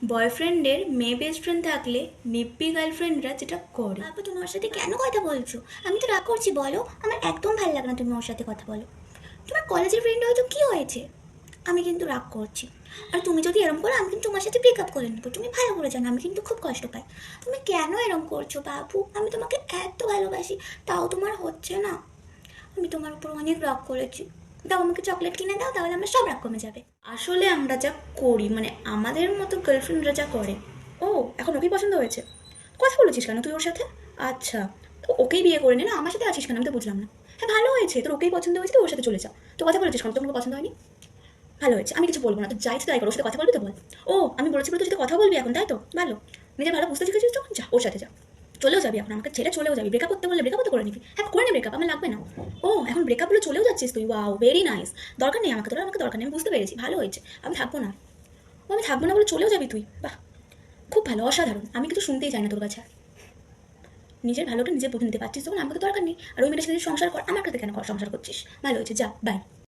বয়ফ্রেন্ডের মেয়ে best friend থাকলে নিব্বি গার্লফ্রেন্ডরা যেটা করে। আপু তুমি ওর সাথে কেন কথা বলছো? আমি তো রাগ করছি, বলো। আমার একদম ভালো লাগে না তুমি ওর সাথে কথা বলো। তোমার কলেজের ফ্রেন্ড হয়তো কি হয়েছে? আমি কিন্তু রাগ করছি। আর তুমি যদি এরকম করো আমি কিন্তু তোমার সাথে ব্রেকআপ করে নেবো। তুমি ভালো করে জানো আমি কিন্তু খুব কষ্ট পাই। তুমি কেন এরকম করছো বাবু? আমি তোমাকে এত ভালোবাসি, তাও তোমার হচ্ছে না। আমি তোমার উপর অনেক রাগ করেছি। দাও আমাকে চকলেট কিনে দাও, তাহলে আমার সব রাগ কমে যাবে। আসলে আমরা যা করি, মানে আমাদের মতো গার্লফ্রেন্ডরা যা করে। ও, এখন ওকেই পছন্দ হয়েছে? কথা বলেছিস কেন তুই ওর সাথে? আচ্ছা, তো ওকেই বিয়ে করে নে না, আমার সাথে আছিস কেন? আমি তো বুঝলাম না। হ্যাঁ, ভালো হয়েছে, তোর ওকেই পছন্দ হয়েছে, তো ওর সাথে চলে যা। তো কথা বলেছিস কেন? তোর কোনো পছন্দ হয়নি? ভালো হয়েছে, আমি কিছু বলবো না, তো যাই তো তাই কর। ওর সাথে কথা বলবি তো বল। ও, আমি বলেছি বলে তোর সাথে কথা বলবি এখন, তাই তো? ভালো, নিজের ভালো বুঝতে শিখেছিস যখন, যা ওর সাথে যা। চলেও যাবি এখন, আমাকে ছেড়ে চলেও যাবি। ব্রেকআপ করতে বললে ব্রেকআপ তো করে নিবি। হ্যাঁ, করে নে ব্রেকআপ, আমার লাগবে না। ও, এখন ব্রেকআপ বলে চলেও যাচ্ছিস তুই? Wow, very nice. দরকার নেই আমাকে, তোর আমাকে দরকার নেই, আমি বুঝতে পেরেছি। ভালো হয়েছে, আমি থাকবো না। ও, আমি থাকবো না বলে চলেও যাবি তুই? বাহ, খুব ভালো, অসাধারণ। আমি কিছু শুনতেই চাই না তোর কাছে আর। নিজের ভালোটা নিজে বুঝে নিতে পারছিস তখন, আমাকে তো দরকার নেই। আর ওই মেয়েটার সাথে সংসার কর, আমার কাছে কেন সংসার করছিস? ভালো হয়েছে, যা, বাই।